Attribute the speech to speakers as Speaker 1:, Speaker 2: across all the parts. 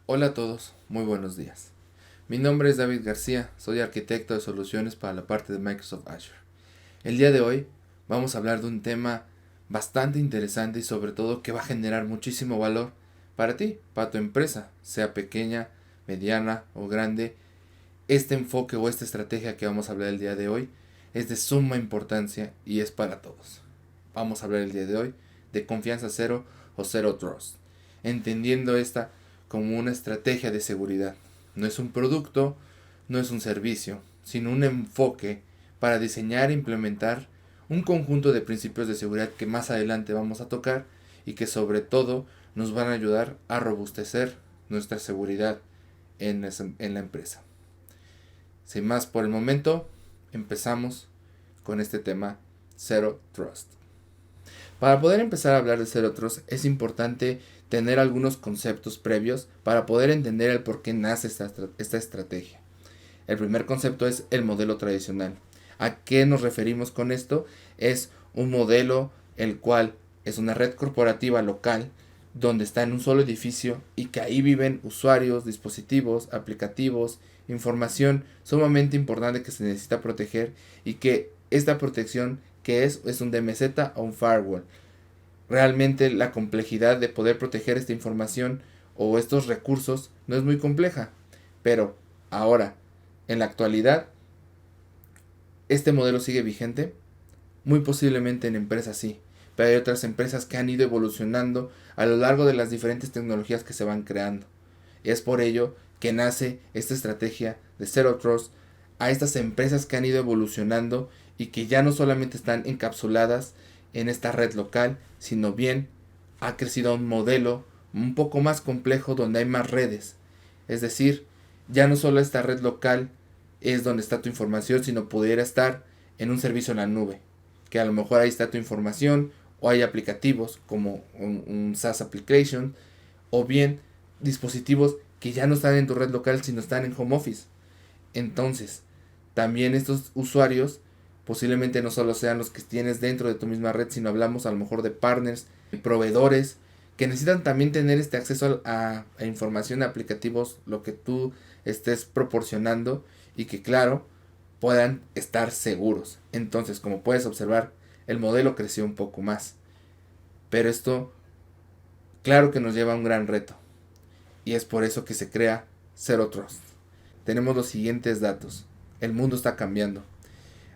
Speaker 1: Hola a todos, muy buenos días. Mi nombre es David García, soy arquitecto de soluciones para la parte de Microsoft Azure. El día de hoy vamos a hablar de un tema bastante interesante y sobre todo que va a generar muchísimo valor para ti, para tu empresa, sea pequeña, mediana o grande. Este enfoque o esta estrategia que vamos a hablar el día de hoy es de suma importancia y es para todos. Vamos a hablar el día de hoy de confianza cero o Zero Trust, entendiendo esta como una estrategia de seguridad. No es un producto, no es un servicio, sino un enfoque para diseñar e implementar un conjunto de principios de seguridad que más adelante vamos a tocar y que sobre todo nos van a ayudar a robustecer nuestra seguridad en la empresa. Sin más por el momento, empezamos con este tema Zero Trust. Para poder empezar a hablar de Zero Trust es importante tener algunos conceptos previos para poder entender el por qué nace esta estrategia. El primer concepto es el modelo tradicional. ¿A qué nos referimos con esto? Es un modelo el cual es una red corporativa local donde está en un solo edificio y que ahí viven usuarios, dispositivos, aplicativos, información sumamente importante que se necesita proteger y que esta protección que es un DMZ o un firewall. Realmente la complejidad de poder proteger esta información o estos recursos no es muy compleja, pero ahora, en la actualidad, este modelo sigue vigente. Muy posiblemente en empresas sí, pero hay otras empresas que han ido evolucionando a lo largo de las diferentes tecnologías que se van creando. Y es por ello que nace esta estrategia de Zero Trust a estas empresas que han ido evolucionando y que ya no solamente están encapsuladas en esta red local, sino bien ha crecido un modelo un poco más complejo donde hay más redes. Es decir, ya no solo esta red local es donde está tu información, sino pudiera estar en un servicio en la nube, que a lo mejor ahí está tu información, o hay aplicativos como un SaaS application, o bien dispositivos que ya no están en tu red local, sino están en home office. Entonces, también estos usuarios posiblemente no solo sean los que tienes dentro de tu misma red, sino hablamos a lo mejor de partners, de proveedores, que necesitan también tener este acceso a información de aplicativos, lo que tú estés proporcionando y que claro, puedan estar seguros. Entonces, como puedes observar, el modelo creció un poco más. Pero esto, claro que nos lleva a un gran reto. Y es por eso que se crea Zero Trust. Tenemos los siguientes datos. El mundo está cambiando.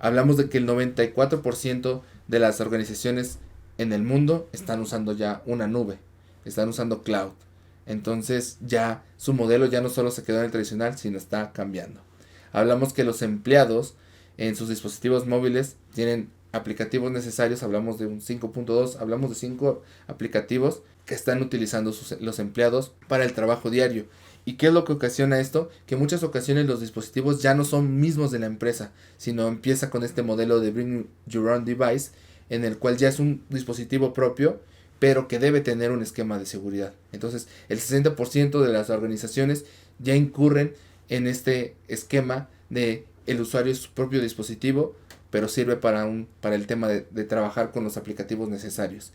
Speaker 1: Hablamos de que el 94% de las organizaciones en el mundo están usando ya una nube. Están usando cloud. Entonces ya su modelo ya no solo se quedó en el tradicional, sino está cambiando. Hablamos que los empleados en sus dispositivos móviles tienen aplicativos necesarios, hablamos de un 5.2, hablamos de 5 aplicativos que están utilizando los empleados para el trabajo diario. ¿Y qué es lo que ocasiona esto? Que en muchas ocasiones los dispositivos ya no son mismos de la empresa, sino empieza con este modelo de Bring Your Own Device, en el cual ya es un dispositivo propio, pero que debe tener un esquema de seguridad. Entonces, el 60% de las organizaciones ya incurren en este esquema de el usuario es su propio dispositivo, pero sirve para el tema de trabajar con los aplicativos necesarios.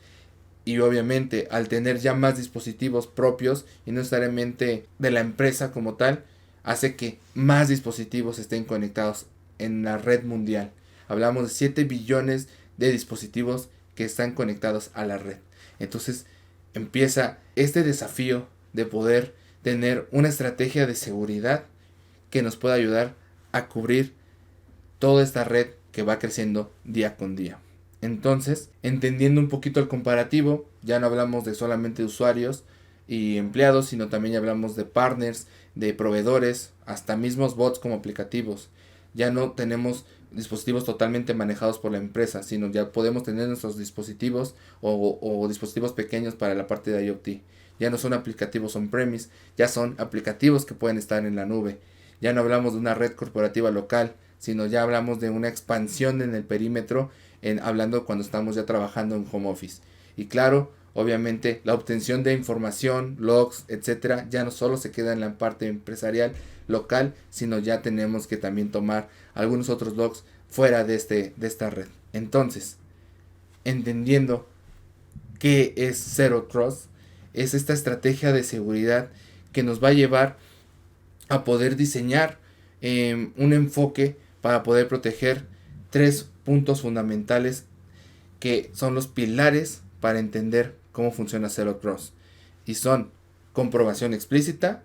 Speaker 1: Y obviamente al tener ya más dispositivos propios y no necesariamente de la empresa como tal, hace que más dispositivos estén conectados en la red mundial. Hablamos de 7 billones de dispositivos que están conectados a la red. Entonces empieza este desafío de poder tener una estrategia de seguridad que nos pueda ayudar a cubrir toda esta red que va creciendo día con día. Entonces, entendiendo un poquito el comparativo, ya no hablamos de solamente usuarios y empleados, sino también ya hablamos de partners, de proveedores, hasta mismos bots como aplicativos. Ya no tenemos dispositivos totalmente manejados por la empresa, sino ya podemos tener nuestros dispositivos o dispositivos pequeños para la parte de IoT. Ya no son aplicativos on-premise, ya son aplicativos que pueden estar en la nube. Ya no hablamos de una red corporativa local, sino ya hablamos de una expansión en el perímetro, hablando cuando estamos ya trabajando en home office. Y claro, obviamente la obtención de información, logs, etcétera, ya no solo se queda en la parte empresarial local, sino ya tenemos que también tomar algunos otros logs fuera de esta red. Entonces, entendiendo qué es Zero Trust, es esta estrategia de seguridad que nos va a llevar a poder diseñar un enfoque para poder proteger 3 puntos fundamentales que son los pilares para entender cómo funciona Zero Trust. Y son comprobación explícita,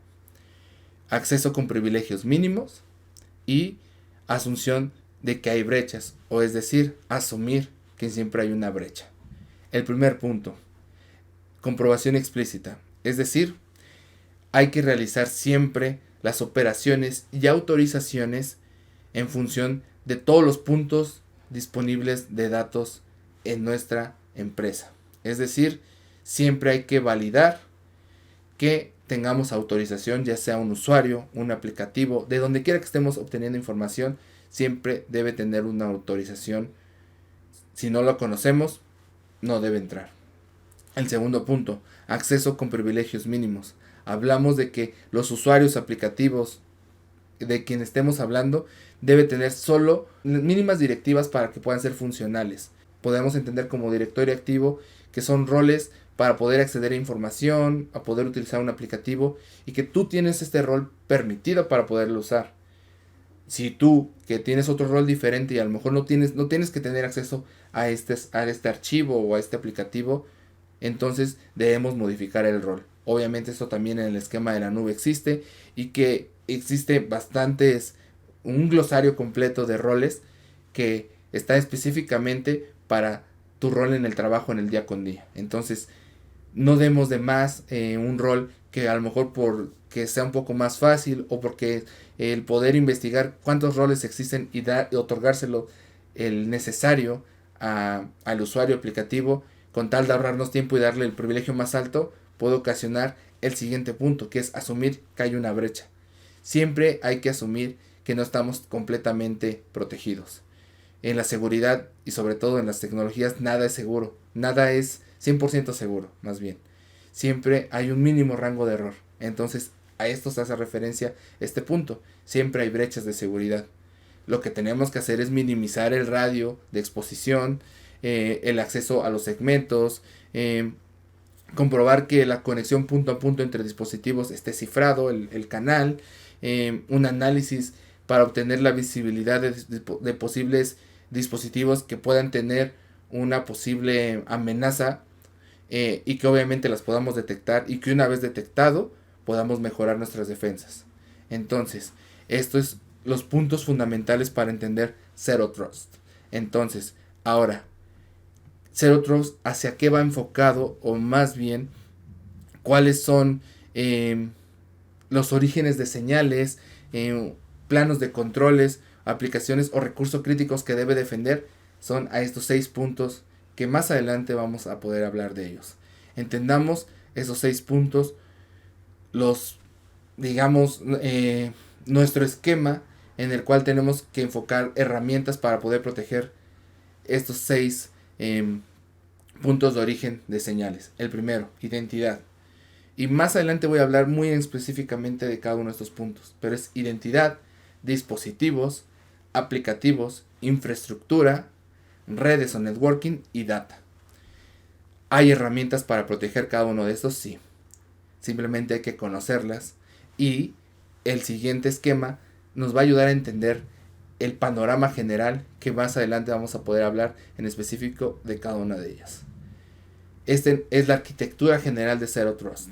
Speaker 1: acceso con privilegios mínimos y asunción de que hay brechas, o es decir, asumir que siempre hay una brecha. El primer punto, comprobación explícita, es decir, hay que realizar siempre las operaciones y autorizaciones en función de todos los puntos disponibles de datos en nuestra empresa. Es decir, siempre hay que validar que tengamos autorización, ya sea un usuario, un aplicativo, de donde quiera que estemos obteniendo información, siempre debe tener una autorización. Si no lo conocemos, no debe entrar. El segundo punto, acceso con privilegios mínimos. Hablamos de que los usuarios aplicativos de quien estemos hablando debe tener solo mínimas directivas para que puedan ser funcionales. Podemos entender como directorio activo que son roles para poder acceder a información, a poder utilizar un aplicativo y que tú tienes este rol permitido para poderlo usar. Si tú que tienes otro rol diferente y a lo mejor no tienes que tener acceso a este archivo o a este aplicativo, entonces debemos modificar el rol. Obviamente esto también en el esquema de la nube existe y que existe un glosario completo de roles que está específicamente para tu rol en el trabajo en el día con día. Entonces no demos de más un rol que a lo mejor porque sea un poco más fácil o porque el poder investigar cuántos roles existen y otorgárselo el necesario al usuario aplicativo con tal de ahorrarnos tiempo y darle el privilegio más alto, puede ocasionar el siguiente punto, que es asumir que hay una brecha. Siempre hay que asumir que no estamos completamente protegidos. En la seguridad y sobre todo en las tecnologías nada es seguro, nada es 100% seguro, más bien. Siempre hay un mínimo rango de error. Entonces a esto se hace referencia este punto. Siempre hay brechas de seguridad. Lo que tenemos que hacer es minimizar el radio de exposición, el acceso a los segmentos, comprobar que la conexión punto a punto entre dispositivos esté cifrado, el canal, un análisis para obtener la visibilidad de posibles dispositivos que puedan tener una posible amenaza y que obviamente las podamos detectar y que una vez detectado podamos mejorar nuestras defensas. Entonces, estos es los puntos fundamentales para entender Zero Trust. Entonces, ahora, Zero Trust, ¿hacia qué va enfocado? O más bien, ¿cuáles son los orígenes de señales, planos de controles, aplicaciones o recursos críticos que debe defender? Son a estos 6 puntos que más adelante vamos a poder hablar de ellos. Entendamos esos 6 puntos, nuestro esquema en el cual tenemos que enfocar herramientas para poder proteger estos 6 puntos de origen de señales. El primero, identidad. Y más adelante voy a hablar muy específicamente de cada uno de estos puntos. Pero es identidad, dispositivos, aplicativos, infraestructura, redes o networking y data. ¿Hay herramientas para proteger cada uno de estos? Sí. Simplemente hay que conocerlas. Y el siguiente esquema nos va a ayudar a entender el panorama general que más adelante vamos a poder hablar en específico de cada una de ellas. Este es la arquitectura general de Zero Trust.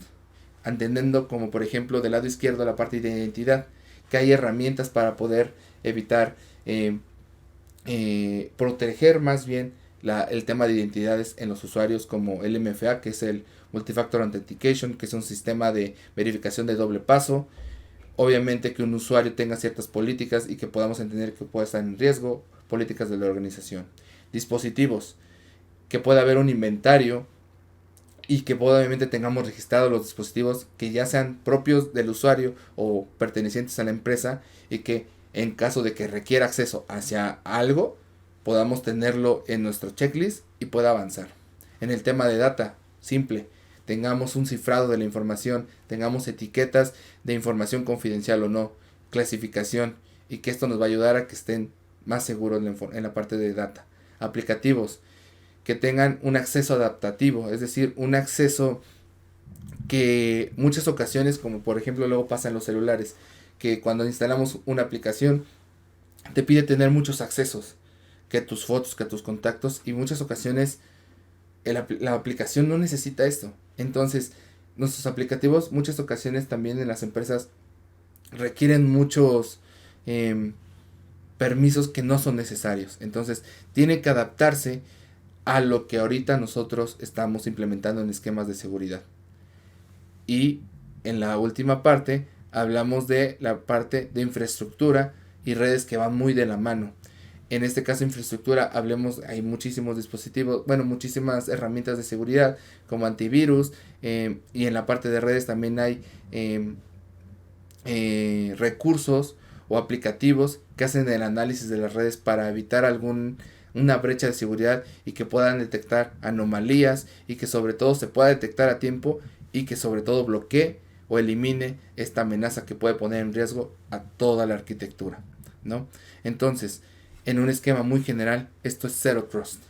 Speaker 1: Entendiendo como por ejemplo del lado izquierdo la parte de identidad, que hay herramientas para poder evitar, proteger más bien el tema de identidades en los usuarios, como el MFA, que es el Multifactor Authentication, que es un sistema de verificación de doble paso. Obviamente que un usuario tenga ciertas políticas y que podamos entender que puede estar en riesgo, políticas de la organización. Dispositivos, que pueda haber un inventario y que obviamente tengamos registrados los dispositivos que ya sean propios del usuario o pertenecientes a la empresa y que en caso de que requiera acceso hacia algo, podamos tenerlo en nuestro checklist y pueda avanzar. En el tema de data, simple, tengamos un cifrado de la información, tengamos etiquetas de información confidencial o no, clasificación, y que esto nos va a ayudar a que estén más seguros en la parte de data. Aplicativos, que tengan un acceso adaptativo, es decir, un acceso que muchas ocasiones, como por ejemplo luego pasa en los celulares, que cuando instalamos una aplicación te pide tener muchos accesos, que tus fotos, que tus contactos, y muchas ocasiones la aplicación no necesita esto. Entonces, nuestros aplicativos muchas ocasiones también en las empresas requieren muchos permisos que no son necesarios. Entonces, tiene que adaptarse a lo que ahorita nosotros estamos implementando en esquemas de seguridad. Y en la última parte hablamos de la parte de infraestructura y redes que van muy de la mano. En este caso infraestructura, hablemos, hay muchísimos dispositivos, bueno, muchísimas herramientas de seguridad como antivirus, y en la parte de redes también hay recursos o aplicativos que hacen el análisis de las redes para evitar una brecha de seguridad y que puedan detectar anomalías y que sobre todo se pueda detectar a tiempo y que sobre todo bloquee o elimine esta amenaza que puede poner en riesgo a toda la arquitectura, ¿no? Entonces, en un esquema muy general, esto es Zero Trust.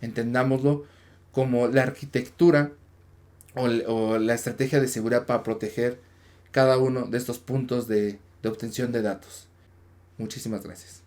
Speaker 1: Entendámoslo como la arquitectura o la estrategia de seguridad para proteger cada uno de estos puntos de obtención de datos. Muchísimas gracias.